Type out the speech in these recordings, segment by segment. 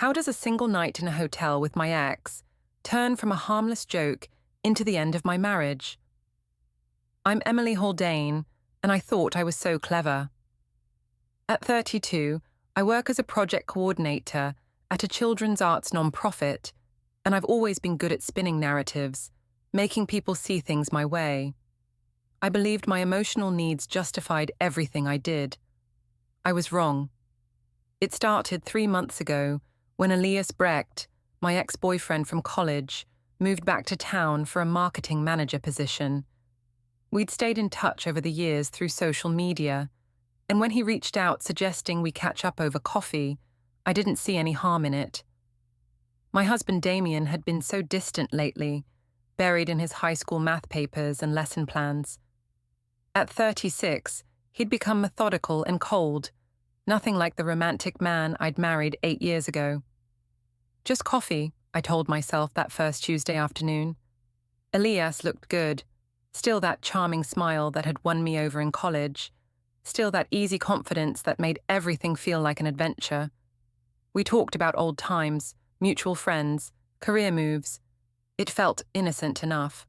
How does a single night in a hotel with my ex turn from a harmless joke into the end of my marriage? I'm Emily Haldane, and I thought I was so clever. At 32, I work as a project coordinator at a children's arts nonprofit, and I've always been good at spinning narratives, making people see things my way. I believed my emotional needs justified everything I did. I was wrong. It started 3 months ago when Elias Brecht, my ex-boyfriend from college, moved back to town for a marketing manager position. We'd stayed in touch over the years through social media, and when he reached out suggesting we catch up over coffee, I didn't see any harm in it. My husband Damien had been so distant lately, buried in his high school math papers and lesson plans. At 36, he'd become methodical and cold, nothing like the romantic man I'd married 8 years ago. Just coffee, I told myself that first Tuesday afternoon. Elias looked good, still that charming smile that had won me over in college, still that easy confidence that made everything feel like an adventure. We talked about old times, mutual friends, career moves. It felt innocent enough.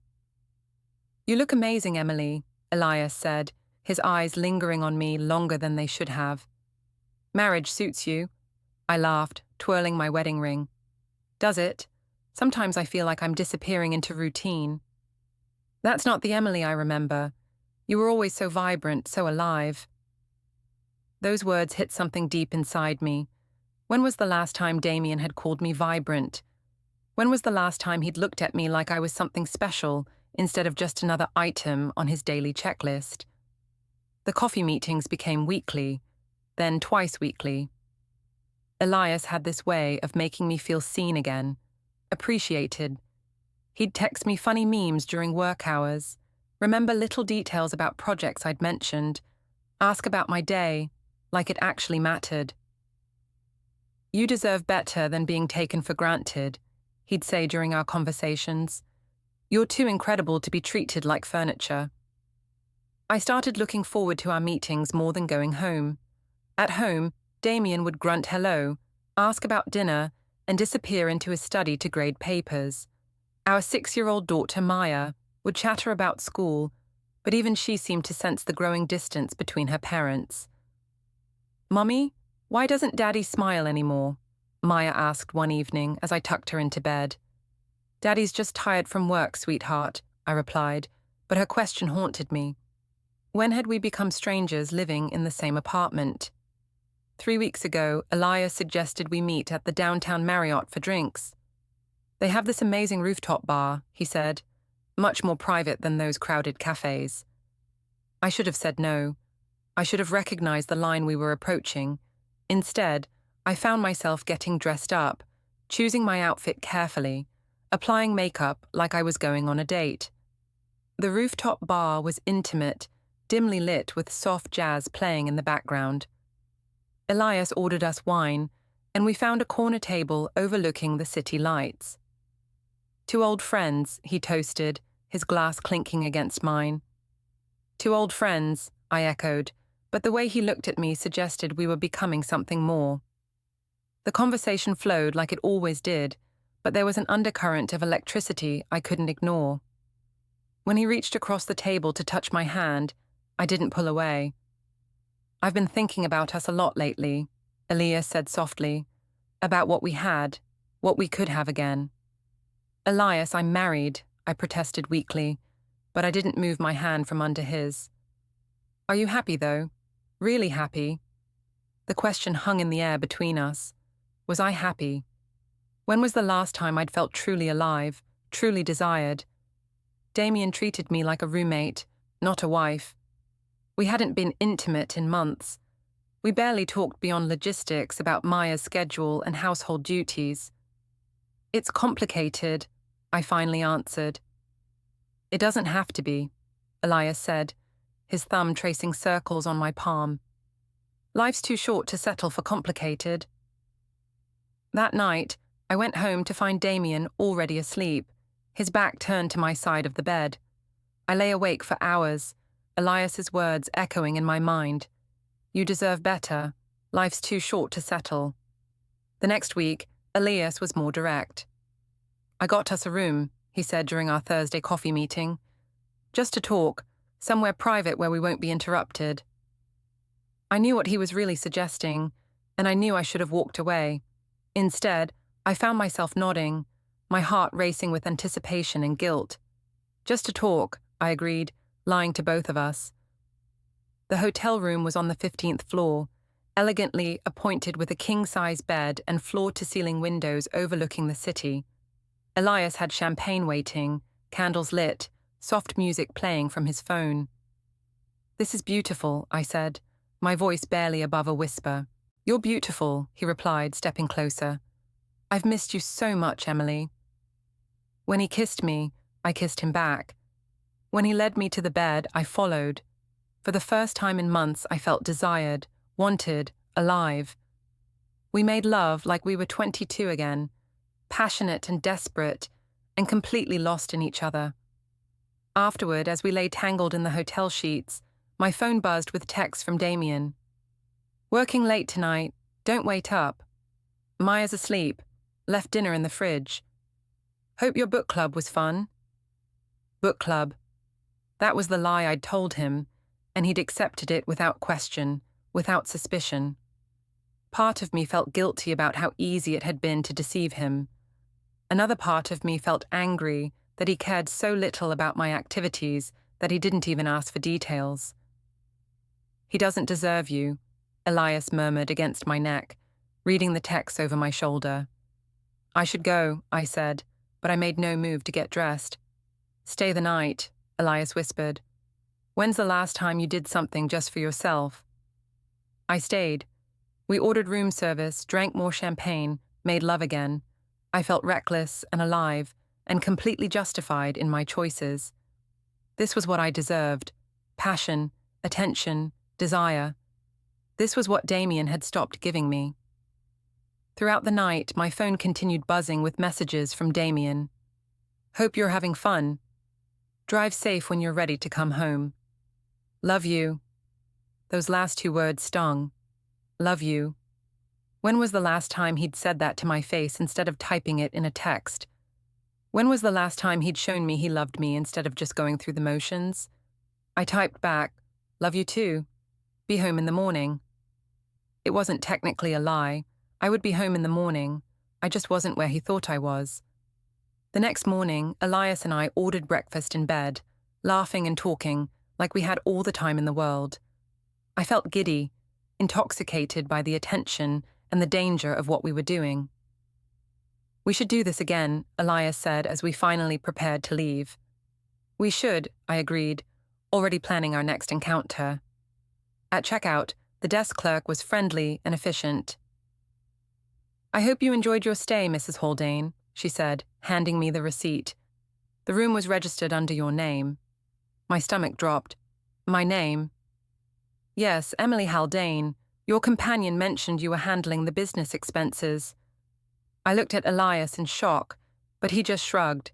"You look amazing, Emily," Elias said, his eyes lingering on me longer than they should have. "Marriage suits you," I laughed, twirling my wedding ring. "Does it? Sometimes I feel like I'm disappearing into routine." "That's not the Emily I remember. You were always so vibrant, so alive." Those words hit something deep inside me. When was the last time Damien had called me vibrant? When was the last time he'd looked at me like I was something special instead of just another item on his daily checklist? The coffee meetings became weekly, then twice weekly. Elias had this way of making me feel seen again, appreciated. He'd text me funny memes during work hours, remember little details about projects I'd mentioned, ask about my day, like it actually mattered. "You deserve better than being taken for granted," he'd say during our conversations. "You're too incredible to be treated like furniture." I started looking forward to our meetings more than going home. At home, Damien would grunt hello, ask about dinner, and disappear into his study to grade papers. Our 6-year-old daughter, Maya, would chatter about school, but even she seemed to sense the growing distance between her parents. "Mummy, why doesn't Daddy smile anymore?" Maya asked one evening as I tucked her into bed. "Daddy's just tired from work, sweetheart," I replied, but her question haunted me. When had we become strangers living in the same apartment? 3 weeks ago, Elias suggested we meet at the downtown Marriott for drinks. "They have this amazing rooftop bar," he said, "much more private than those crowded cafes." I should have said no. I should have recognized the line we were approaching. Instead, I found myself getting dressed up, choosing my outfit carefully, applying makeup like I was going on a date. The rooftop bar was intimate, dimly lit with soft jazz playing in the background. Elias ordered us wine, and we found a corner table overlooking the city lights. "Two old friends," he toasted, his glass clinking against mine. "Two old friends," I echoed, but the way he looked at me suggested we were becoming something more. The conversation flowed like it always did, but there was an undercurrent of electricity I couldn't ignore. When he reached across the table to touch my hand, I didn't pull away. "I've been thinking about us a lot lately," Elias said softly, "about what we had, what we could have again." "Elias, I'm married," I protested weakly, but I didn't move my hand from under his. "Are you happy, though? Really happy?" The question hung in the air between us. Was I happy? When was the last time I'd felt truly alive, truly desired? Damien treated me like a roommate, not a wife. We hadn't been intimate in months. We barely talked beyond logistics about Maya's schedule and household duties. "It's complicated," I finally answered. "It doesn't have to be," Elias said, his thumb tracing circles on my palm. "Life's too short to settle for complicated." That night, I went home to find Damien already asleep, his back turned to my side of the bed. I lay awake for hours, Elias's words echoing in my mind. "You deserve better. Life's too short to settle." The next week, Elias was more direct. "I got us a room," he said during our Thursday coffee meeting. "Just to talk, somewhere private where we won't be interrupted." I knew what he was really suggesting, and I knew I should have walked away. Instead, I found myself nodding, my heart racing with anticipation and guilt. "Just to talk," I agreed, lying to both of us. The hotel room was on the 15th floor, elegantly appointed with a king-size bed and floor-to-ceiling windows overlooking the city. Elias had champagne waiting, candles lit, soft music playing from his phone. "This is beautiful," I said, my voice barely above a whisper. "You're beautiful," he replied, stepping closer. "I've missed you so much, Emily." When he kissed me, I kissed him back. When he led me to the bed, I followed. For the first time in months, I felt desired, wanted, alive. We made love like we were 22 again, passionate and desperate, and completely lost in each other. Afterward, as we lay tangled in the hotel sheets, my phone buzzed with texts from Damien. "Working late tonight, don't wait up. Maya's asleep, left dinner in the fridge. Hope your book club was fun." Book club. That was the lie I'd told him, and he'd accepted it without question, without suspicion. Part of me felt guilty about how easy it had been to deceive him. Another part of me felt angry that he cared so little about my activities that he didn't even ask for details. "He doesn't deserve you," Elias murmured against my neck, reading the text over my shoulder. "I should go," I said, but I made no move to get dressed. "Stay the night," Elias whispered. "When's the last time you did something just for yourself?" I stayed. We ordered room service, drank more champagne, made love again. I felt reckless and alive, and completely justified in my choices. This was what I deserved: passion, attention, desire. This was what Damien had stopped giving me. Throughout the night, my phone continued buzzing with messages from Damien. "Hope you're having fun. Drive safe when you're ready to come home. Love you." Those last two words stung. Love you. When was the last time he'd said that to my face instead of typing it in a text? When was the last time he'd shown me he loved me instead of just going through the motions? I typed back, "Love you too. Be home in the morning." It wasn't technically a lie. I would be home in the morning. I just wasn't where he thought I was. The next morning, Elias and I ordered breakfast in bed, laughing and talking like we had all the time in the world. I felt giddy, intoxicated by the attention and the danger of what we were doing. "We should do this again," Elias said as we finally prepared to leave. "We should," I agreed, already planning our next encounter. At checkout, the desk clerk was friendly and efficient. "I hope you enjoyed your stay, Mrs. Haldane," she said, handing me the receipt. "The room was registered under your name." My stomach dropped. "My name?" "Yes, Emily Haldane. Your companion mentioned you were handling the business expenses." I looked at Elias in shock, but he just shrugged.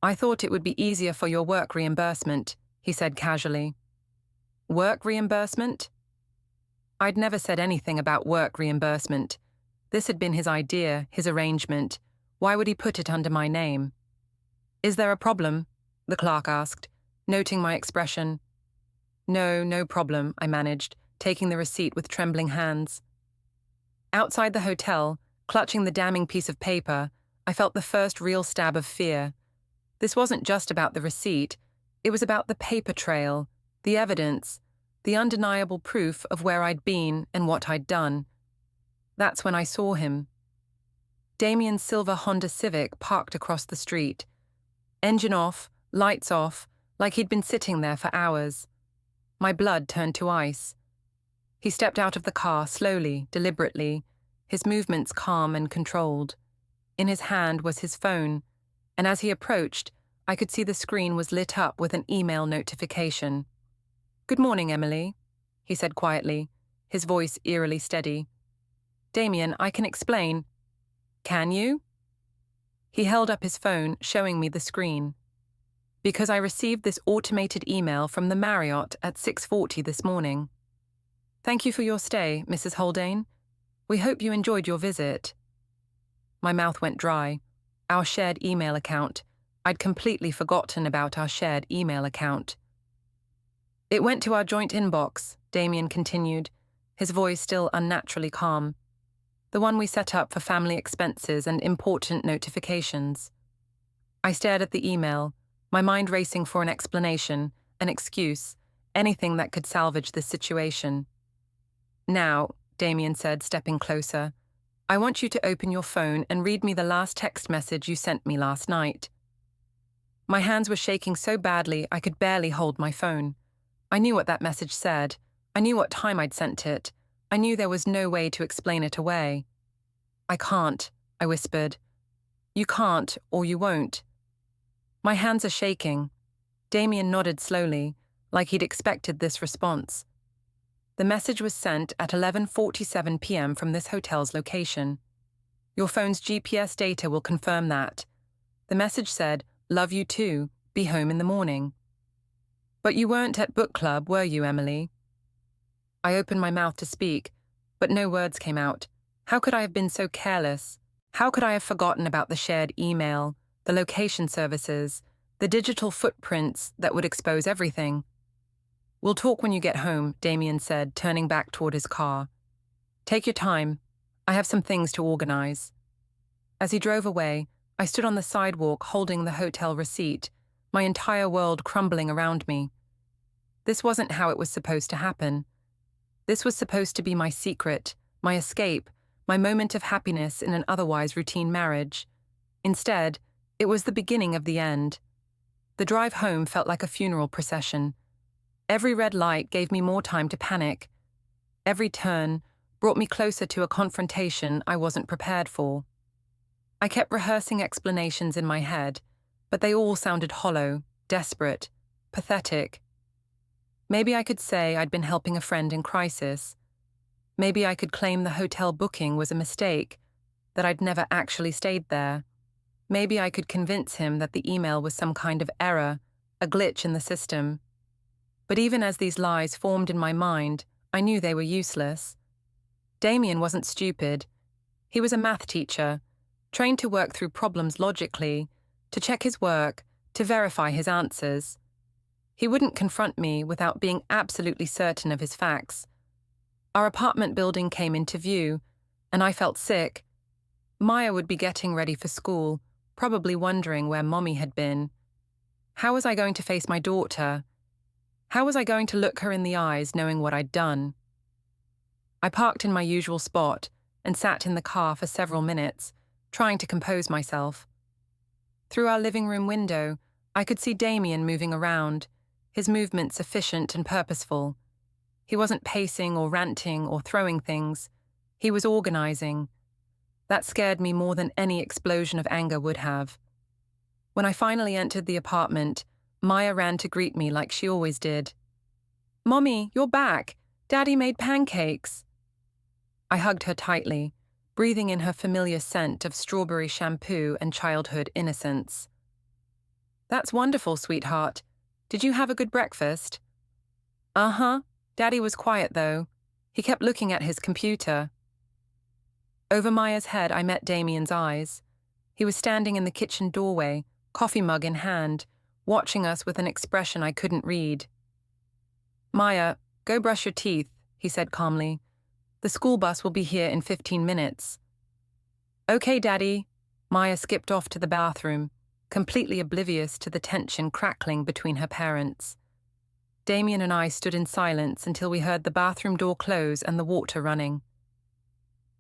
"I thought it would be easier for your work reimbursement," he said casually. "Work reimbursement?" I'd never said anything about work reimbursement. This had been his idea, his arrangement. Why would he put it under my name? "Is there a problem?" the clerk asked, noting my expression. No problem," I managed, taking the receipt with trembling hands. Outside the hotel, clutching the damning piece of paper, I felt the first real stab of fear. This wasn't just about the receipt, it was about the paper trail, the evidence, the undeniable proof of where I'd been and what I'd done. That's when I saw him. Damien's silver Honda Civic parked across the street. Engine off, lights off, like he'd been sitting there for hours. My blood turned to ice. He stepped out of the car slowly, deliberately, his movements calm and controlled. In his hand was his phone, and as he approached, I could see the screen was lit up with an email notification. "Good morning, Emily," he said quietly, his voice eerily steady. "Damien, I can explain." "Can you?" He held up his phone, showing me the screen. "Because I received this automated email from the Marriott at 6:40 this morning. Thank you for your stay, Mrs. Haldane. We hope you enjoyed your visit." My mouth went dry. Our shared email account. I'd completely forgotten about our shared email account. It went to our joint inbox, Damien continued, his voice still unnaturally calm. The one we set up for family expenses and important notifications. I stared at the email, my mind racing for an explanation, an excuse, anything that could salvage this situation. Now, Damien said, stepping closer, I want you to open your phone and read me the last text message you sent me last night. My hands were shaking so badly I could barely hold my phone. I knew what that message said. I knew what time I'd sent it. I knew there was no way to explain it away. I can't, I whispered. You can't, or you won't. My hands are shaking. Damien nodded slowly, like he'd expected this response. The message was sent at 11:47 p.m. from this hotel's location. Your phone's GPS data will confirm that. The message said, "Love you too, be home in the morning." But you weren't at book club, were you, Emily? I opened my mouth to speak, but no words came out. How could I have been so careless? How could I have forgotten about the shared email, the location services, the digital footprints that would expose everything? We'll talk when you get home, Damien said, turning back toward his car. Take your time. I have some things to organize. As he drove away, I stood on the sidewalk holding the hotel receipt, my entire world crumbling around me. This wasn't how it was supposed to happen. This was supposed to be my secret, my escape, my moment of happiness in an otherwise routine marriage. Instead, it was the beginning of the end. The drive home felt like a funeral procession. Every red light gave me more time to panic. Every turn brought me closer to a confrontation I wasn't prepared for. I kept rehearsing explanations in my head, but they all sounded hollow, desperate, pathetic. Maybe I could say I'd been helping a friend in crisis. Maybe I could claim the hotel booking was a mistake, that I'd never actually stayed there. Maybe I could convince him that the email was some kind of error, a glitch in the system. But even as these lies formed in my mind, I knew they were useless. Damien wasn't stupid. He was a math teacher, trained to work through problems logically, to check his work, to verify his answers. He wouldn't confront me without being absolutely certain of his facts. Our apartment building came into view, and I felt sick. Maya would be getting ready for school, probably wondering where Mommy had been. How was I going to face my daughter? How was I going to look her in the eyes knowing what I'd done? I parked in my usual spot and sat in the car for several minutes, trying to compose myself. Through our living room window, I could see Damien moving around, his movements efficient and purposeful. He wasn't pacing or ranting or throwing things. He was organizing. That scared me more than any explosion of anger would have. When I finally entered the apartment, Maya ran to greet me like she always did. "Mommy, you're back. Daddy made pancakes." I hugged her tightly, breathing in her familiar scent of strawberry shampoo and childhood innocence. "That's wonderful, sweetheart. Did you have a good breakfast?" "Uh-huh. Daddy was quiet, though. He kept looking at his computer." Over Maya's head, I met Damien's eyes. He was standing in the kitchen doorway, coffee mug in hand, watching us with an expression I couldn't read. "Maya, go brush your teeth," he said calmly. "The school bus will be here in 15 minutes. "Okay, Daddy." Maya skipped off to the bathroom, completely oblivious to the tension crackling between her parents. Damien and I stood in silence until we heard the bathroom door close and the water running.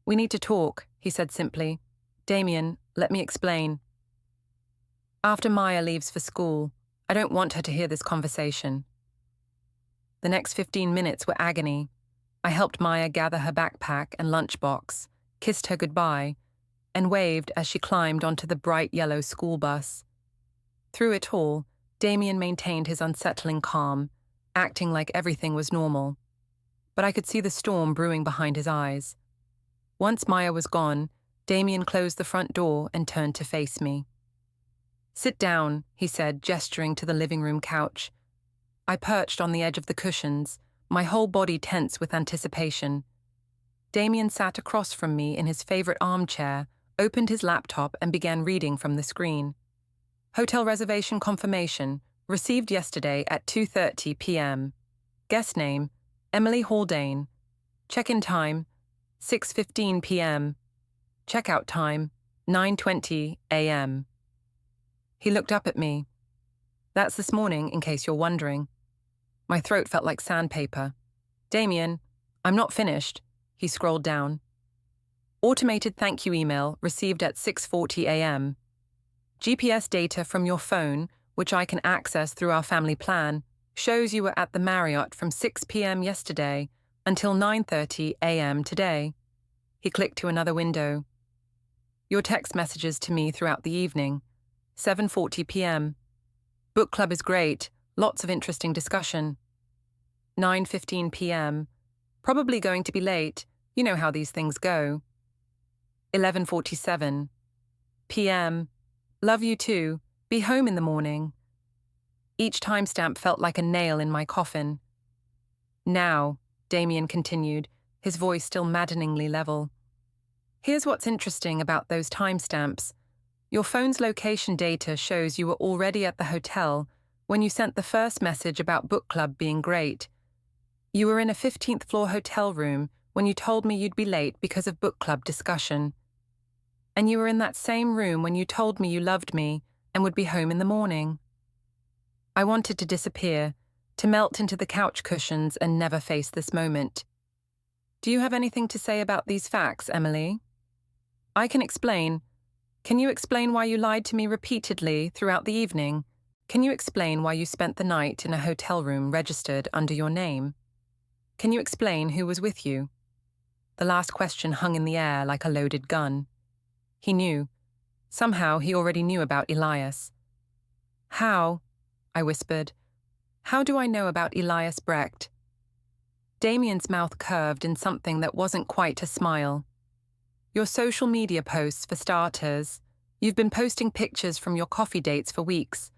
"We need to talk," he said simply. "Damien, let me explain. After Maya leaves for school, I don't want her to hear this conversation." The next 15 minutes were agony. I helped Maya gather her backpack and lunchbox, kissed her goodbye, and waved as she climbed onto the bright yellow school bus. Through it all, Damien maintained his unsettling calm, acting like everything was normal. But I could see the storm brewing behind his eyes. Once Maya was gone, Damien closed the front door and turned to face me. "Sit down," he said, gesturing to the living room couch. I perched on the edge of the cushions, my whole body tense with anticipation. Damien sat across from me in his favorite armchair, opened his laptop and began reading from the screen. Hotel reservation confirmation, received yesterday at 2:30 p.m. Guest name, Emily Haldane. Check-in time, 6:15 p.m. Checkout time, 9:20 a.m. He looked up at me. That's this morning, in case you're wondering. My throat felt like sandpaper. Damien, I'm not finished. He scrolled down. Automated thank you email received at 6:40 a.m. GPS data from your phone, which I can access through our family plan, shows you were at the Marriott from 6 p.m. yesterday until 9:30 a.m. today. He clicked to another window. Your text messages to me throughout the evening, 7:40 p.m. Book club is great, lots of interesting discussion. 9:15 p.m. Probably going to be late, you know how these things go. 11:47 p.m. Love you too, be home in the morning. Each timestamp felt like a nail in my coffin. Now, Damien continued, his voice still maddeningly level. Here's what's interesting about those timestamps. Your phone's location data shows you were already at the hotel when you sent the first message about book club being great. You were in a 15th floor hotel room when you told me you'd be late because of book club discussion. And you were in that same room when you told me you loved me and would be home in the morning. I wanted to disappear, to melt into the couch cushions and never face this moment. Do you have anything to say about these facts, Emily? I can explain. Can you explain why you lied to me repeatedly throughout the evening? Can you explain why you spent the night in a hotel room registered under your name? Can you explain who was with you? The last question hung in the air like a loaded gun. He knew. Somehow he already knew about Elias. How? I whispered. How do I know about Elias Brecht? Damien's mouth curved in something that wasn't quite a smile. Your social media posts, for starters. You've been posting pictures from your coffee dates for weeks,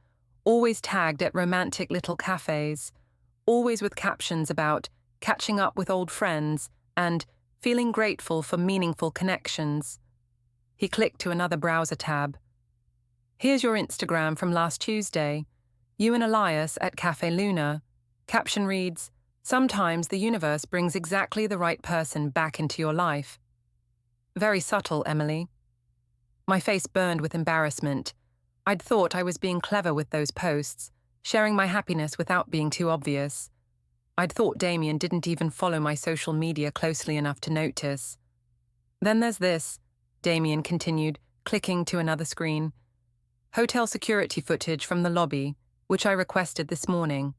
always tagged at romantic little cafes, always with captions about catching up with old friends and feeling grateful for meaningful connections. He clicked to another browser tab. Here's your Instagram from last Tuesday. You and Elias at Cafe Luna. Caption reads, "Sometimes the universe brings exactly the right person back into your life." Very subtle, Emily. My face burned with embarrassment. I'd thought I was being clever with those posts, sharing my happiness without being too obvious. I'd thought Damien didn't even follow my social media closely enough to notice. Then there's this, Damien continued, clicking to another screen. Hotel security footage from the lobby, which I requested this morning.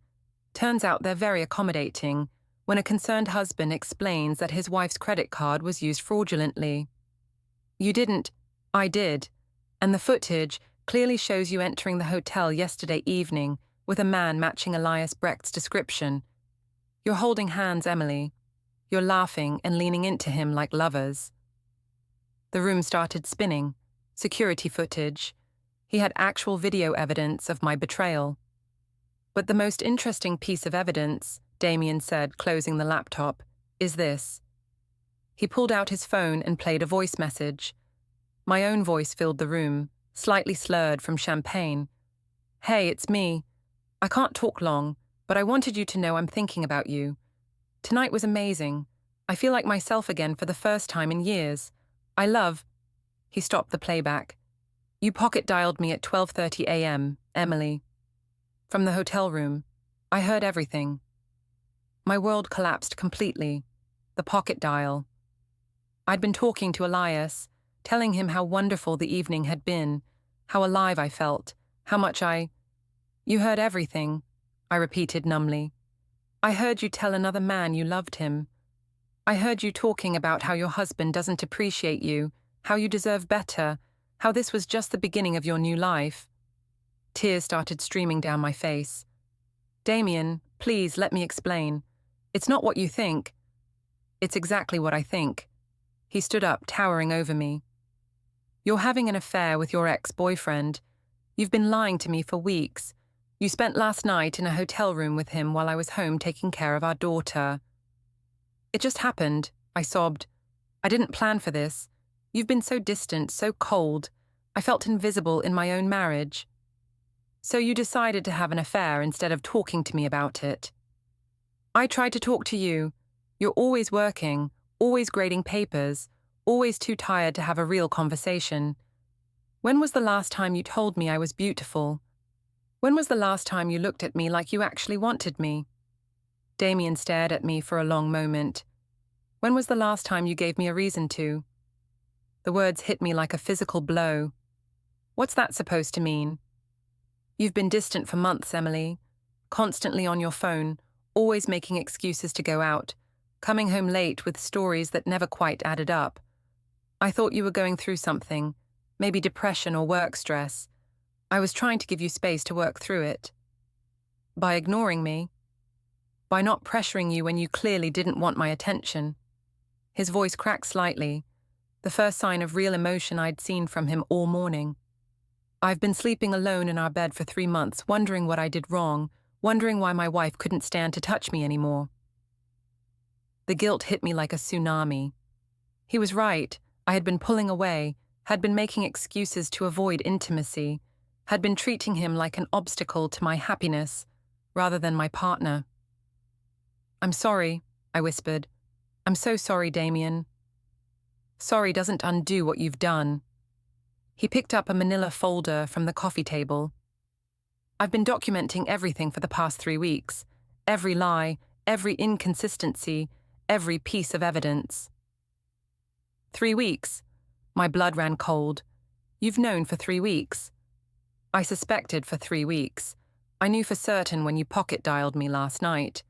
Turns out they're very accommodating when a concerned husband explains that his wife's credit card was used fraudulently. You didn't. I did. And the footage clearly shows you entering the hotel yesterday evening with a man matching Elias Brecht's description. You're holding hands, Emily. You're laughing and leaning into him like lovers. The room started spinning. Security footage. He had actual video evidence of my betrayal. But the most interesting piece of evidence, Damien said, closing the laptop, is this. He pulled out his phone and played a voice message. My own voice filled the room, slightly slurred from champagne. Hey, it's me. I can't talk long, but I wanted you to know I'm thinking about you. Tonight was amazing. I feel like myself again for the first time in years. I love... He stopped the playback. You pocket-dialed me at 12:30 a.m., Emily. From the hotel room, I heard everything. My world collapsed completely. The pocket dial. I'd been talking to Elias, telling him how wonderful the evening had been, how alive I felt, how much I... You heard everything, I repeated numbly. I heard you tell another man you loved him. I heard you talking about how your husband doesn't appreciate you, how you deserve better, how this was just the beginning of your new life. Tears started streaming down my face. Damien, please let me explain. It's not what you think. It's exactly what I think. He stood up, towering over me. You're having an affair with your ex-boyfriend. You've been lying to me for weeks. You spent last night in a hotel room with him while I was home taking care of our daughter. It just happened, I sobbed. I didn't plan for this. You've been so distant, so cold. I felt invisible in my own marriage. So you decided to have an affair instead of talking to me about it. I tried to talk to you. You're always working, always grading papers, always too tired to have a real conversation. When was the last time you told me I was beautiful? When was the last time you looked at me like you actually wanted me? Damien stared at me for a long moment. When was the last time you gave me a reason to? The words hit me like a physical blow. What's that supposed to mean? You've been distant for months, Emily. Constantly on your phone, always making excuses to go out, coming home late with stories that never quite added up. I thought you were going through something, maybe depression or work stress. I was trying to give you space to work through it. By ignoring me. By not pressuring you when you clearly didn't want my attention. His voice cracked slightly, the first sign of real emotion I'd seen from him all morning. I've been sleeping alone in our bed for 3 months, wondering what I did wrong, wondering why my wife couldn't stand to touch me anymore. The guilt hit me like a tsunami. He was right. I had been pulling away, had been making excuses to avoid intimacy, had been treating him like an obstacle to my happiness, rather than my partner. I'm sorry, I whispered. I'm so sorry, Damien. Sorry doesn't undo what you've done. He picked up a manila folder from the coffee table. I've been documenting everything for the past 3 weeks. Every lie, every inconsistency, every piece of evidence. 3 weeks. My blood ran cold. You've known for 3 weeks. I suspected for 3 weeks. I knew for certain when you pocket-dialed me last night.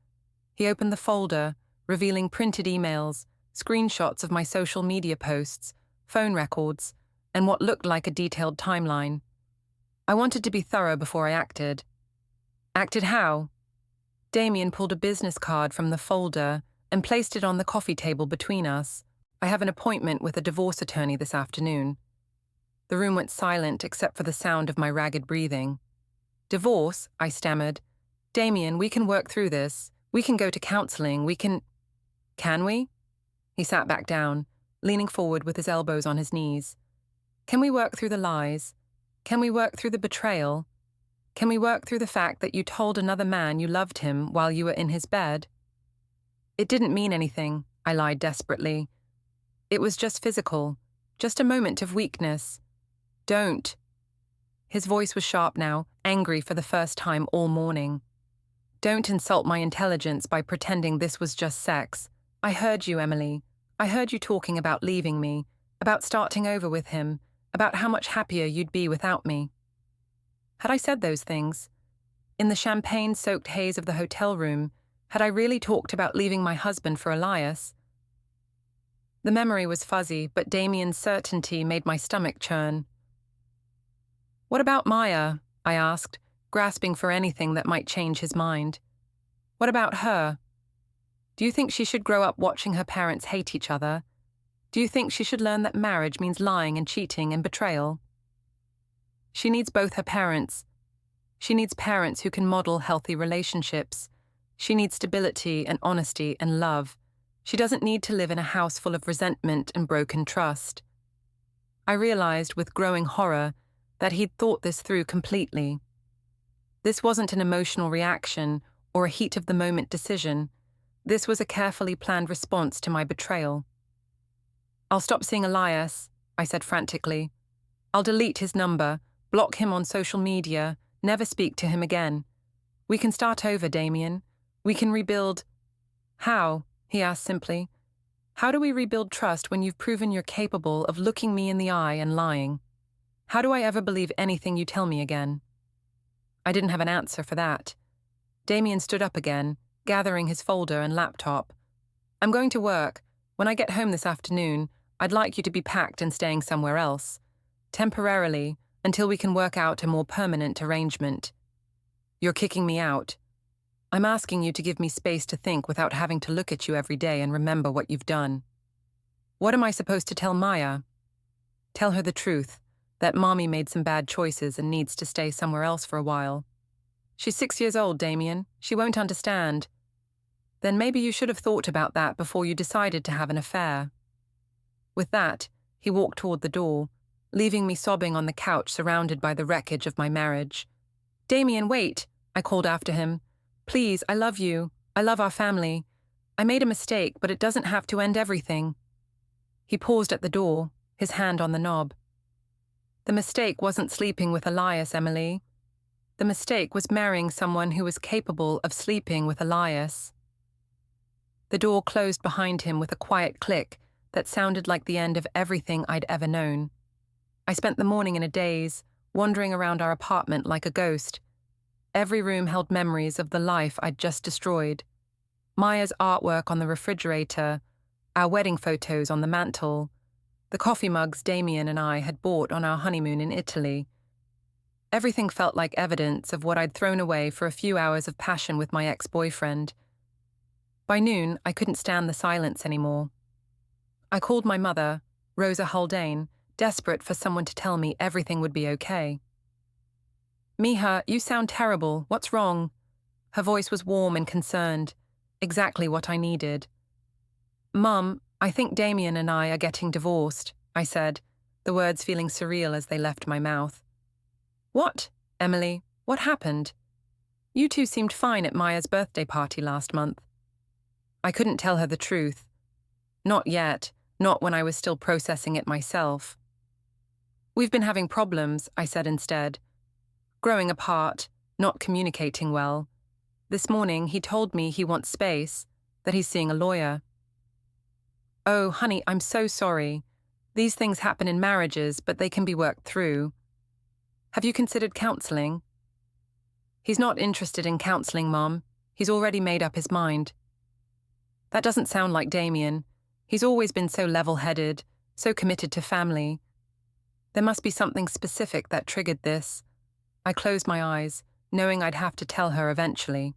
He opened the folder, revealing printed emails, screenshots of my social media posts, phone records, and what looked like a detailed timeline. I wanted to be thorough before I acted. Acted how? Damien pulled a business card from the folder and placed it on the coffee table between us. I have an appointment with a divorce attorney this afternoon. The room went silent except for the sound of my ragged breathing. Divorce, I stammered. Damien, we can work through this. We can go to counseling. Can we? He sat back down, leaning forward with his elbows on his knees. Can we work through the lies? Can we work through the betrayal? Can we work through the fact that you told another man you loved him while you were in his bed? It didn't mean anything, I lied desperately. It was just physical, just a moment of weakness. Don't. His voice was sharp now, angry for the first time all morning. Don't insult my intelligence by pretending this was just sex. I heard you, Emily. I heard you talking about leaving me, about starting over with him, about how much happier you'd be without me. Had I said those things? In the champagne-soaked haze of the hotel room, had I really talked about leaving my husband for Elias? The memory was fuzzy, but Damien's certainty made my stomach churn. What about Maya? I asked, grasping for anything that might change his mind. What about her? Do you think she should grow up watching her parents hate each other? Do you think she should learn that marriage means lying and cheating and betrayal? She needs both her parents. She needs parents who can model healthy relationships. She needs stability and honesty and love. She doesn't need to live in a house full of resentment and broken trust. I realized with growing horror that he'd thought this through completely. This wasn't an emotional reaction or a heat-of-the-moment decision. This was a carefully planned response to my betrayal. I'll stop seeing Elias, I said frantically. I'll delete his number, block him on social media, never speak to him again. We can start over, Damien. We can rebuild. How? He asked simply. How do we rebuild trust when you've proven you're capable of looking me in the eye and lying? How do I ever believe anything you tell me again? I didn't have an answer for that. Damien stood up again, gathering his folder and laptop. I'm going to work. When I get home this afternoon, I'd like you to be packed and staying somewhere else. Temporarily, until we can work out a more permanent arrangement. You're kicking me out. I'm asking you to give me space to think without having to look at you every day and remember what you've done. What am I supposed to tell Maya? Tell her the truth, that Mommy made some bad choices and needs to stay somewhere else for a while. She's 6 years old, Damien. She won't understand. Then maybe you should have thought about that before you decided to have an affair. With that, He walked toward the door, leaving me sobbing on the couch surrounded by the wreckage of my marriage. "Damien, wait," I called after him. "Please, I love you. I love our family. I made a mistake, but it doesn't have to end everything." He paused at the door, his hand on the knob. "The mistake wasn't sleeping with Elias, Emily. The mistake was marrying someone who was capable of sleeping with Elias." The door closed behind him with a quiet click that sounded like the end of everything I'd ever known. I spent the morning in a daze, wandering around our apartment like a ghost. Every room held memories of the life I'd just destroyed. Maya's artwork on the refrigerator, our wedding photos on the mantel, the coffee mugs Damien and I had bought on our honeymoon in Italy. Everything felt like evidence of what I'd thrown away for a few hours of passion with my ex-boyfriend. By noon, I couldn't stand the silence anymore. I called my mother, Rosa Haldane, desperate for someone to tell me everything would be okay. "Mija, you sound terrible. What's wrong?" Her voice was warm and concerned, exactly what I needed. "Mum, I think Damien and I are getting divorced," I said, the words feeling surreal as they left my mouth. "What, Emily? What happened? You two seemed fine at Maya's birthday party last month." I couldn't tell her the truth. Not yet, not when I was still processing it myself. "We've been having problems," I said instead. "Growing apart, not communicating well. This morning he told me he wants space, that he's seeing a lawyer." "Oh, honey, I'm so sorry. These things happen in marriages, but they can be worked through. Have you considered counseling?" "He's not interested in counseling, Mom. He's already made up his mind." That doesn't sound like Damien. He's always been so level-headed, so committed to family. There must be something specific that triggered this. I closed my eyes, knowing I'd have to tell her eventually.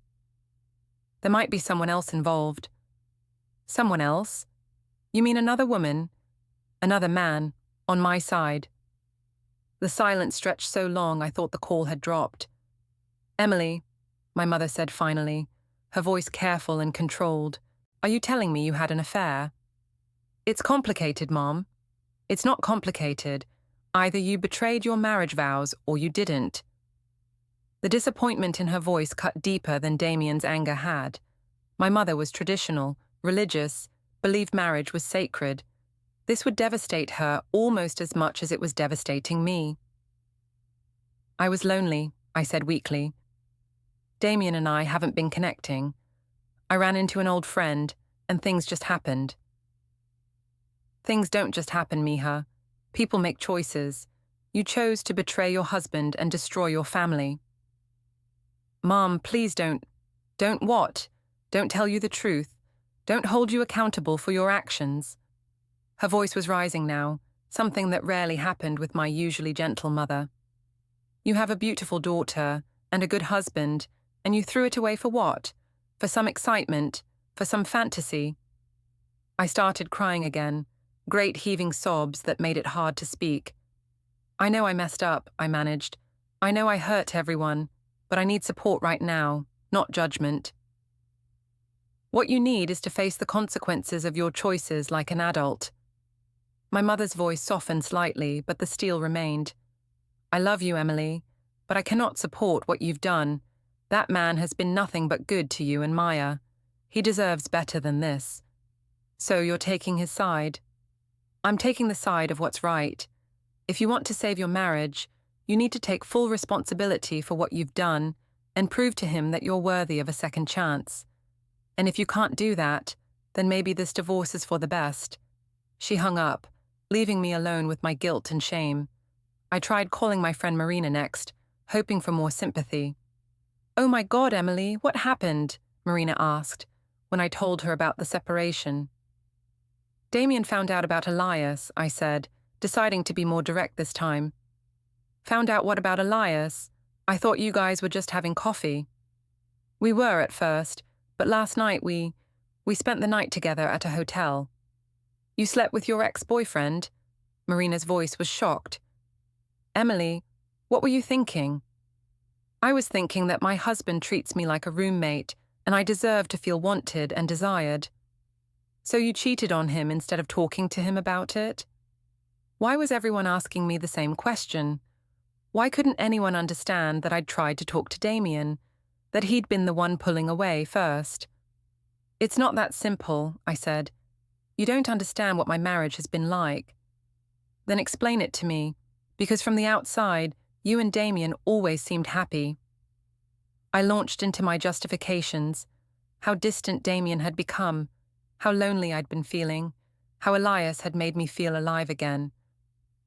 There might be someone else involved. "Someone else? You mean another woman? Another man, on my side?" The silence stretched so long I thought the call had dropped. "Emily," my mother said finally, her voice careful and controlled, "are you telling me you had an affair?" "It's complicated, Mom." "It's not complicated. Either you betrayed your marriage vows or you didn't." The disappointment in her voice cut deeper than Damien's anger had. My mother was traditional, religious, believed marriage was sacred. This would devastate her almost as much as it was devastating me. "I was lonely," I said weakly. "Damien and I haven't been connecting. I ran into an old friend, and things just happened." "Things don't just happen, Mija. People make choices. You chose to betray your husband and destroy your family." "Mom, please don't." "Don't what? Don't tell you the truth. Don't hold you accountable for your actions." Her voice was rising now, something that rarely happened with my usually gentle mother. "You have a beautiful daughter and a good husband, and you threw it away for what? For some excitement, for some fantasy." I started crying again, great heaving sobs that made it hard to speak. "I know I messed up," I managed. "I know I hurt everyone, but I need support right now, not judgment." "What you need is to face the consequences of your choices like an adult." My mother's voice softened slightly, but the steel remained. "I love you, Emily, but I cannot support what you've done. That man has been nothing but good to you and Maya. He deserves better than this." "So you're taking his side?" "I'm taking the side of what's right. If you want to save your marriage, you need to take full responsibility for what you've done and prove to him that you're worthy of a second chance. And if you can't do that, then maybe this divorce is for the best." She hung up, leaving me alone with my guilt and shame. I tried calling my friend Marina next, hoping for more sympathy. "Oh my God, Emily, what happened?" Marina asked, when I told her about the separation. "Damien found out about Elias," I said, deciding to be more direct this time. "Found out what about Elias? I thought you guys were just having coffee." "We were at first, but last night we spent the night together at a hotel." "You slept with your ex-boyfriend?" Marina's voice was shocked. "Emily, what were you thinking?" "I was thinking that my husband treats me like a roommate, and I deserve to feel wanted and desired." "So you cheated on him instead of talking to him about it?" Why was everyone asking me the same question? Why couldn't anyone understand that I'd tried to talk to Damien, that he'd been the one pulling away first? It's not that simple, I said. You don't understand what my marriage has been like. Then explain it to me, because from the outside, you and Damien always seemed happy. I launched into my justifications, how distant Damien had become, how lonely I'd been feeling, how Elias had made me feel alive again.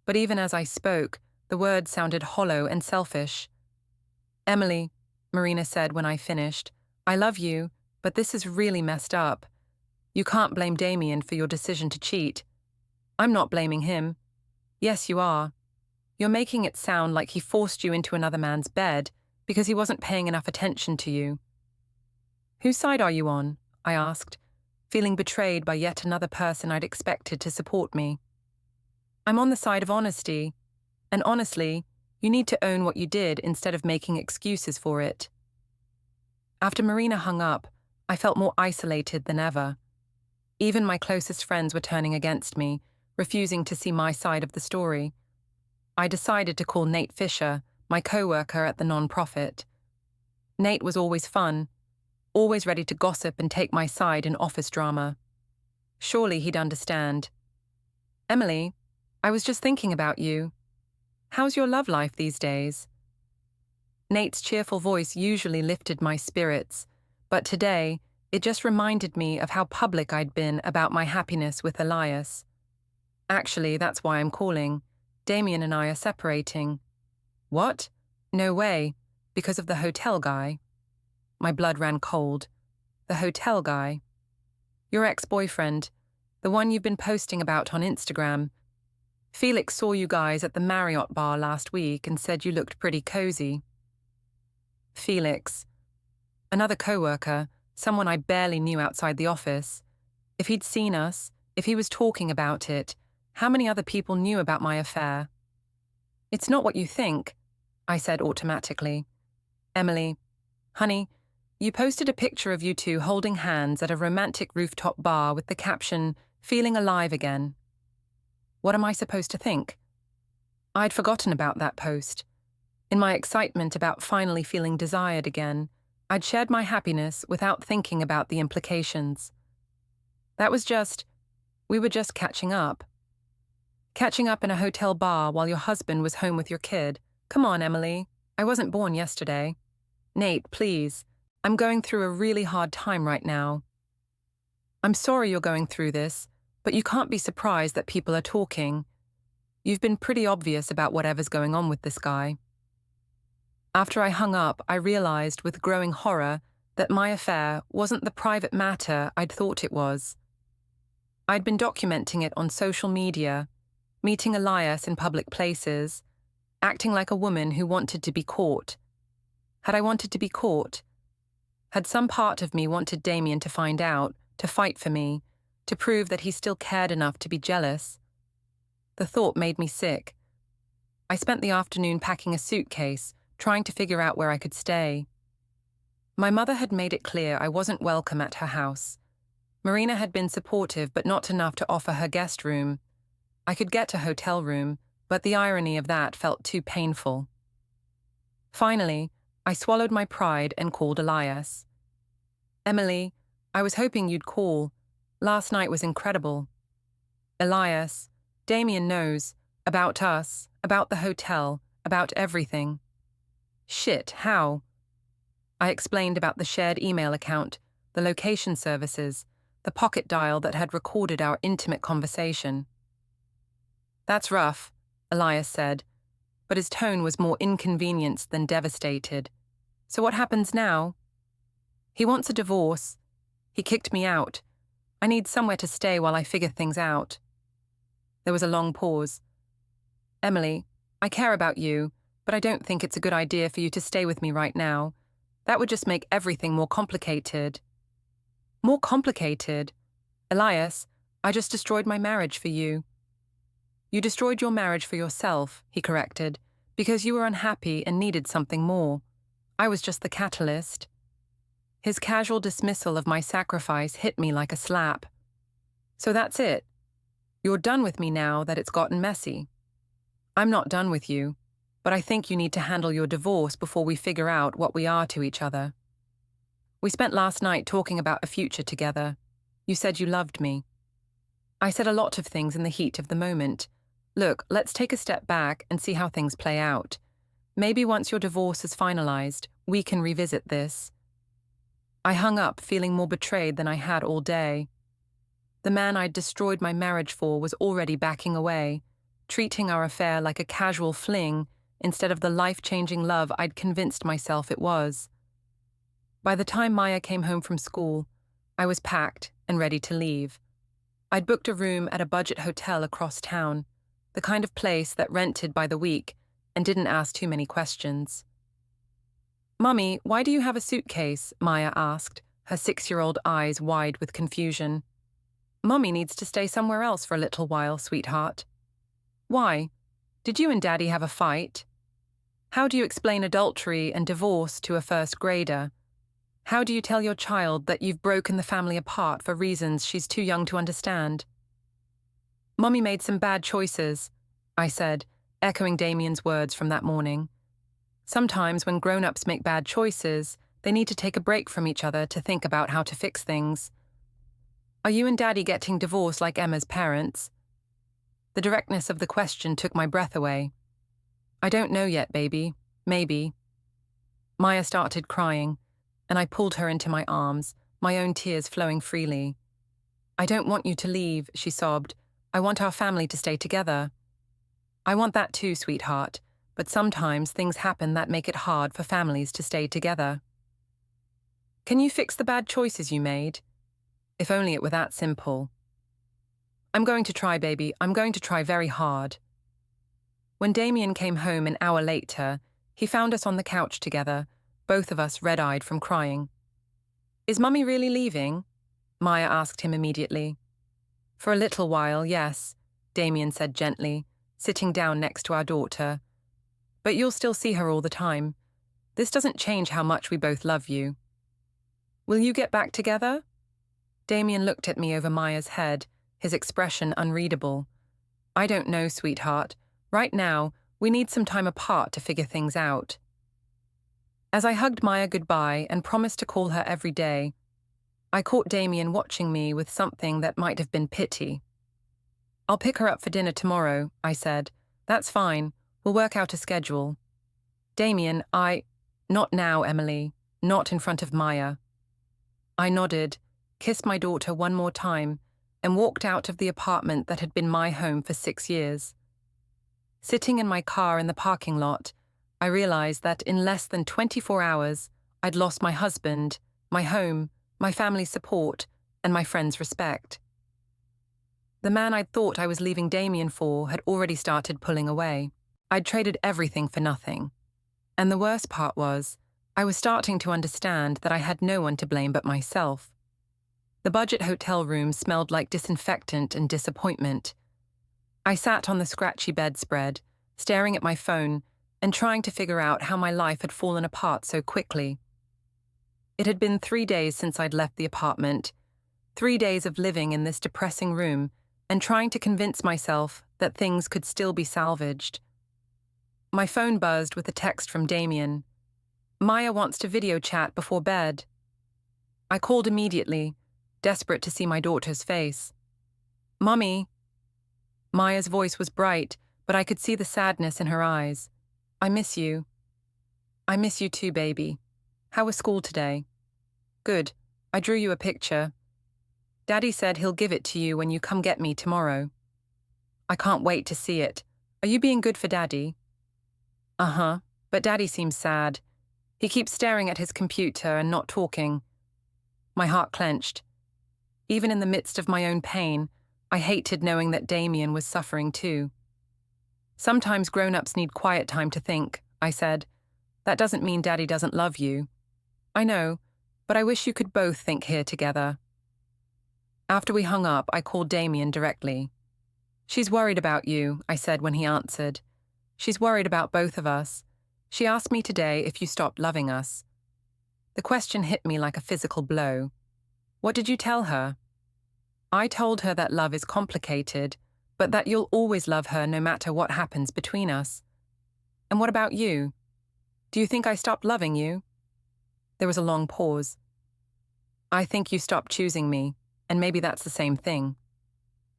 But even as I spoke, the words sounded hollow and selfish. Emily, Marina said when I finished, I love you, but this is really messed up. You can't blame Damien for your decision to cheat. I'm not blaming him. Yes, you are. You're making it sound like he forced you into another man's bed because he wasn't paying enough attention to you. Whose side are you on? I asked, feeling betrayed by yet another person I'd expected to support me. I'm on the side of honesty, and honestly, you need to own what you did instead of making excuses for it. After Marina hung up, I felt more isolated than ever. Even my closest friends were turning against me, refusing to see my side of the story. I decided to call Nate Fisher, my co-worker at the non-profit. Nate was always fun, always ready to gossip and take my side in office drama. Surely he'd understand. Emily, I was just thinking about you. How's your love life these days? Nate's cheerful voice usually lifted my spirits, but today it just reminded me of how public I'd been about my happiness with Elias. Actually, that's why I'm calling. Damien and I are separating. What? No way. Because of the hotel guy. My blood ran cold. The hotel guy. Your ex-boyfriend. The one you've been posting about on Instagram. Felix saw you guys at the Marriott bar last week and said you looked pretty cozy. Felix. Another co-worker, someone I barely knew outside the office. If he'd seen us, if he was talking about it, how many other people knew about my affair? It's not what you think, I said automatically. Emily, honey, you posted a picture of you two holding hands at a romantic rooftop bar with the caption, "Feeling alive again." What am I supposed to think? I'd forgotten about that post. In my excitement about finally feeling desired again, I'd shared my happiness without thinking about the implications. We were just catching up. Catching up in a hotel bar while your husband was home with your kid. Come on, Emily. I wasn't born yesterday. Nate, please. I'm going through a really hard time right now. I'm sorry you're going through this, but you can't be surprised that people are talking. You've been pretty obvious about whatever's going on with this guy. After I hung up, I realized with growing horror that my affair wasn't the private matter I'd thought it was. I'd been documenting it on social media, meeting Elias in public places, acting like a woman who wanted to be caught. Had I wanted to be caught? Had some part of me wanted Damien to find out, to fight for me, to prove that he still cared enough to be jealous? The thought made me sick. I spent the afternoon packing a suitcase, trying to figure out where I could stay. My mother had made it clear I wasn't welcome at her house. Marina had been supportive but not enough to offer her guest room. I could get a hotel room, but the irony of that felt too painful. Finally, I swallowed my pride and called Elias. Emily, I was hoping you'd call. Last night was incredible. Elias, Damien knows. About us, about the hotel, about everything. Shit, how? I explained about the shared email account, the location services, the pocket dial that had recorded our intimate conversation. That's rough, Elias said, but his tone was more inconvenienced than devastated. So what happens now? He wants a divorce. He kicked me out. I need somewhere to stay while I figure things out. There was a long pause. Emily, I care about you, but I don't think it's a good idea for you to stay with me right now. That would just make everything more complicated. More complicated? Elias, I just destroyed my marriage for you. You destroyed your marriage for yourself, he corrected, because you were unhappy and needed something more. I was just the catalyst. His casual dismissal of my sacrifice hit me like a slap. So that's it. You're done with me now that it's gotten messy. I'm not done with you, but I think you need to handle your divorce before we figure out what we are to each other. We spent last night talking about a future together. You said you loved me. I said a lot of things in the heat of the moment. Look, let's take a step back and see how things play out. Maybe once your divorce is finalized, we can revisit this. I hung up feeling more betrayed than I had all day. The man I'd destroyed my marriage for was already backing away, treating our affair like a casual fling instead of the life-changing love I'd convinced myself it was. By the time Maya came home from school, I was packed and ready to leave. I'd booked a room at a budget hotel across town, the kind of place that rented by the week and didn't ask too many questions. "Mummy, why do you have a suitcase?" Maya asked, her 6-year-old eyes wide with confusion. "Mummy needs to stay somewhere else for a little while, sweetheart." "Why? Did you and Daddy have a fight? How do you explain adultery and divorce to a first grader? How do you tell your child that you've broken the family apart for reasons she's too young to understand?" "Mummy made some bad choices," I said, echoing Damien's words from that morning. Sometimes when grown-ups make bad choices, they need to take a break from each other to think about how to fix things. "Are you and Daddy getting divorced like Emma's parents?" The directness of the question took my breath away. "I don't know yet, baby. Maybe." Maya started crying, and I pulled her into my arms, my own tears flowing freely. "I don't want you to leave," she sobbed. "I want our family to stay together." "I want that too, sweetheart, but sometimes things happen that make it hard for families to stay together." "Can you fix the bad choices you made?" If only it were that simple. "I'm going to try, baby. I'm going to try very hard." When Damien came home an hour later, he found us on the couch together, both of us red-eyed from crying. "Is Mummy really leaving?" Maya asked him immediately. "For a little while, yes," Damien said gently, sitting down next to our daughter. "But you'll still see her all the time. This doesn't change how much we both love you." "Will you get back together?" Damien looked at me over Maya's head, his expression unreadable. "I don't know, sweetheart. Right now, we need some time apart to figure things out." As I hugged Maya goodbye and promised to call her every day, I caught Damien watching me with something that might have been pity. "I'll pick her up for dinner tomorrow," I said. "That's fine. We'll work out a schedule." "Damien, Not now, Emily. Not in front of Maya." I nodded, kissed my daughter one more time, and walked out of the apartment that had been my home for 6 years. Sitting in my car in the parking lot, I realized that in less than 24 hours, I'd lost my husband, my home, my family's support, and my friends' respect. The man I'd thought I was leaving Damien for had already started pulling away. I'd traded everything for nothing. And the worst part was, I was starting to understand that I had no one to blame but myself. The budget hotel room smelled like disinfectant and disappointment. I sat on the scratchy bedspread, staring at my phone and trying to figure out how my life had fallen apart so quickly. It had been 3 days since I'd left the apartment, 3 days of living in this depressing room and trying to convince myself that things could still be salvaged. My phone buzzed with a text from Damien. "Maya wants to video chat before bed." I called immediately, desperate to see my daughter's face. "Mummy." Maya's voice was bright, but I could see the sadness in her eyes. "I miss you." "I miss you too, baby. How was school today?" "Good. I drew you a picture. Daddy said he'll give it to you when you come get me tomorrow." "I can't wait to see it. Are you being good for Daddy?" "Uh-huh, but Daddy seems sad. He keeps staring at his computer and not talking." My heart clenched. Even in the midst of my own pain, I hated knowing that Damien was suffering too. "Sometimes grown-ups need quiet time to think," I said. "That doesn't mean Daddy doesn't love you." "I know, but I wish you could both think here together." After we hung up, I called Damien directly. "She's worried about you," I said when he answered. "She's worried about both of us. She asked me today if you stopped loving us." The question hit me like a physical blow. "What did you tell her?" "I told her that love is complicated. but that you'll always love her no matter what happens between us. And what about you? Do you think I stopped loving you? There was a long pause. I think you stopped choosing me, and maybe that's the same thing.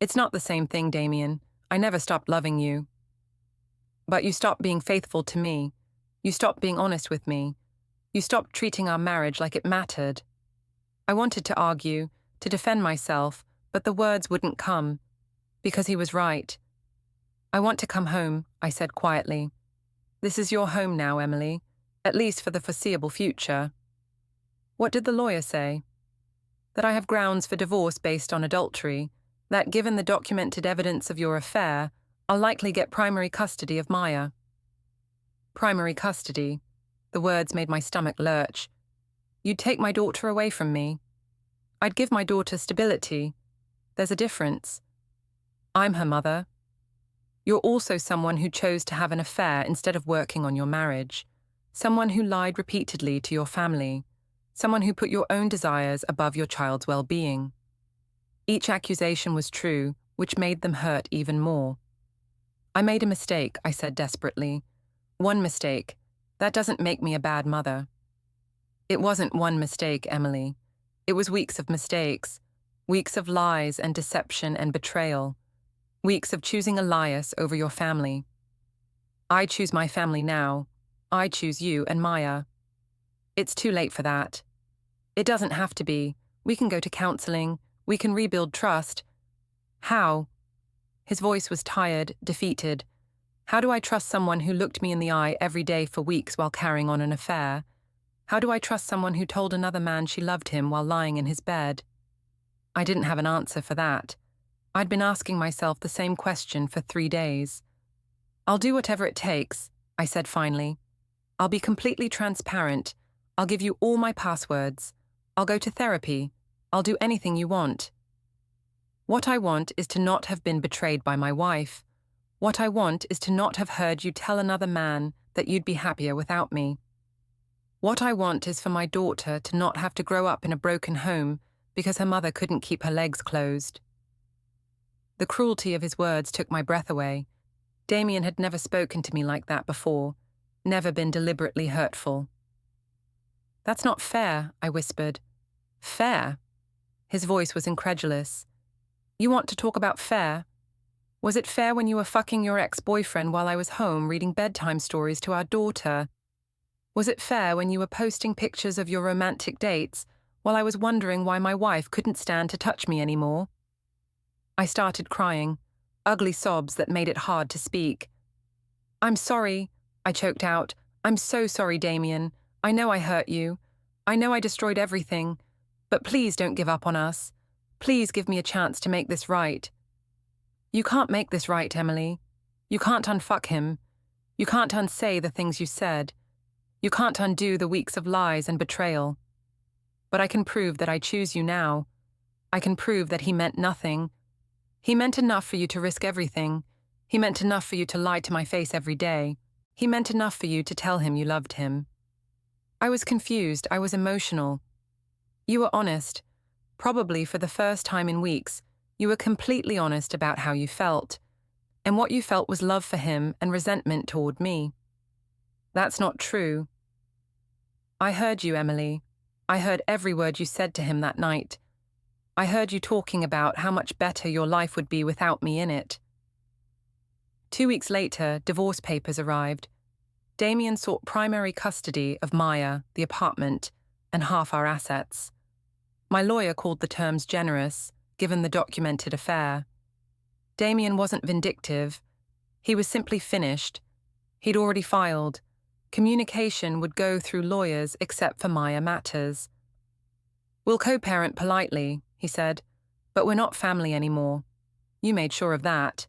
It's not the same thing, Damien. I never stopped loving you. But you stopped being faithful to me. You stopped being honest with me. You stopped treating our marriage like it mattered. I wanted to argue, to defend myself, but the words wouldn't come, because he was right. I want to come home, I said quietly. This is your home now, Emily, at least for the foreseeable future. What did the lawyer say? That I have grounds for divorce based on adultery, that given the documented evidence of your affair, I'll likely get primary custody of Maya. Primary custody. The words made my stomach lurch. You'd take my daughter away from me. I'd give my daughter stability. There's a difference. I'm her mother. You're also someone who chose to have an affair instead of working on your marriage. Someone who lied repeatedly to your family. Someone who put your own desires above your child's well-being. Each accusation was true, which made them hurt even more. I made a mistake, I said desperately. One mistake. That doesn't make me a bad mother. It wasn't one mistake, Emily. It was weeks of mistakes. Weeks of lies and deception and betrayal. Weeks of choosing Elias over your family. I choose my family now. I choose you and Maya. It's too late for that. It doesn't have to be. We can go to counseling. We can rebuild trust. How? His voice was tired, defeated. How do I trust someone who looked me in the eye every day for weeks while carrying on an affair? How do I trust someone who told another man she loved him while lying in his bed? I didn't have an answer for that. I'd been asking myself the same question for 3 days. I'll do whatever it takes, I said finally. I'll be completely transparent. I'll give you all my passwords. I'll go to therapy. I'll do anything you want. What I want is to not have been betrayed by my wife. What I want is to not have heard you tell another man that you'd be happier without me. What I want is for my daughter to not have to grow up in a broken home because her mother couldn't keep her legs closed. The cruelty of his words took my breath away. Damien had never spoken to me like that before, never been deliberately hurtful. That's not fair, I whispered. Fair? His voice was incredulous. You want to talk about fair? Was it fair when you were fucking your ex-boyfriend while I was home reading bedtime stories to our daughter? Was it fair when you were posting pictures of your romantic dates while I was wondering why my wife couldn't stand to touch me anymore? I started crying, ugly sobs that made it hard to speak. I'm sorry, I choked out. I'm so sorry, Damien. I know I hurt you. I know I destroyed everything. But please don't give up on us. Please give me a chance to make this right. You can't make this right, Emily. You can't unfuck him. You can't unsay the things you said. You can't undo the weeks of lies and betrayal. But I can prove that I choose you now. I can prove that he meant nothing. He meant enough for you to risk everything. He meant enough for you to lie to my face every day. He meant enough for you to tell him you loved him. I was confused. I was emotional. You were honest. Probably for the first time in weeks, you were completely honest about how you felt. And what you felt was love for him and resentment toward me. That's not true. I heard you, Emily. I heard every word you said to him that night. I heard you talking about how much better your life would be without me in it. 2 weeks later, divorce papers arrived. Damien sought primary custody of Maya, the apartment, and half our assets. My lawyer called the terms generous, given the documented affair. Damien wasn't vindictive. He was simply finished. He'd already filed. Communication would go through lawyers except for Maya matters. We'll co-parent politely, he said, but we're not family anymore. You made sure of that.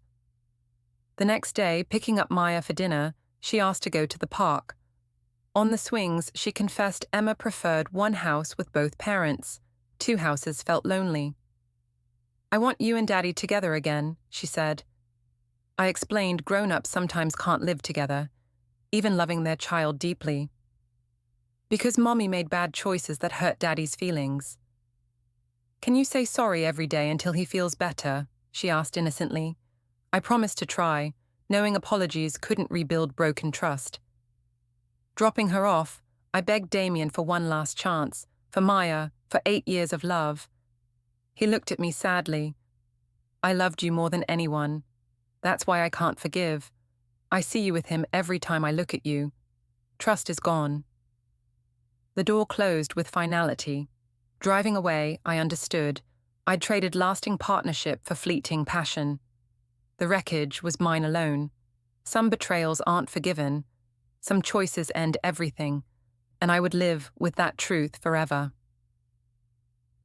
The next day, picking up Maya for dinner, she asked to go to the park. On the swings, she confessed Emma preferred one house with both parents. 2 houses felt lonely. I want you and Daddy together again, she said. I explained grown-ups sometimes can't live together, even loving their child deeply. Because Mommy made bad choices that hurt Daddy's feelings. Can you say sorry every day until he feels better? She asked innocently. I promised to try, knowing apologies couldn't rebuild broken trust. Dropping her off, I begged Damien for one last chance, for Maya, for 8 years of love. He looked at me sadly. I loved you more than anyone. That's why I can't forgive. I see you with him every time I look at you. Trust is gone. The door closed with finality. Driving away, I understood. I'd traded lasting partnership for fleeting passion. The wreckage was mine alone. Some betrayals aren't forgiven. Some choices end everything, and I would live with that truth forever.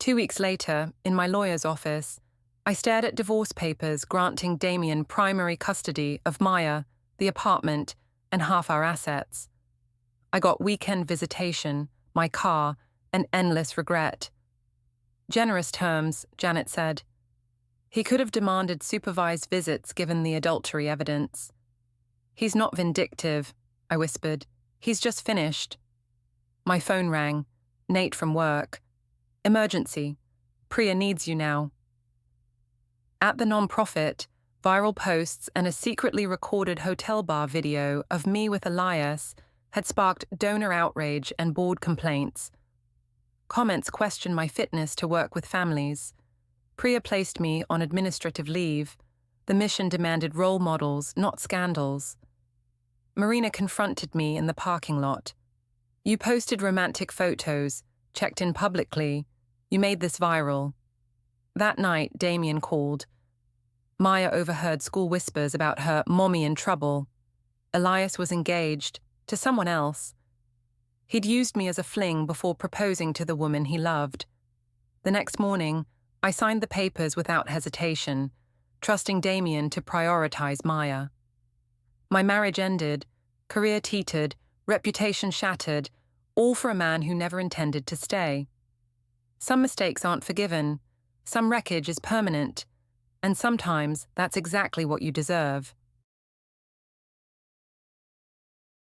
2 weeks later, in my lawyer's office, I stared at divorce papers granting Damien primary custody of Maya, the apartment, and half our assets. I got weekend visitation, my car, and endless regret. Generous terms, Janet said. He could have demanded supervised visits given the adultery evidence. He's not vindictive, I whispered. He's just finished. My phone rang. Nate from work. Emergency. Priya needs you now. At the non-profit, viral posts and a secretly recorded hotel bar video of me with Elias had sparked donor outrage and board complaints. Comments questioned my fitness to work with families. Priya placed me on administrative leave. The mission demanded role models, not scandals. Marina confronted me in the parking lot. You posted romantic photos, checked in publicly. You made this viral. That night, Damien called. Maya overheard school whispers about her mommy in trouble. Elias was engaged, to someone else. He'd used me as a fling before proposing to the woman he loved. The next morning, I signed the papers without hesitation, trusting Damien to prioritize Maya. My marriage ended, career teetered, reputation shattered, all for a man who never intended to stay. Some mistakes aren't forgiven, some wreckage is permanent, and sometimes that's exactly what you deserve.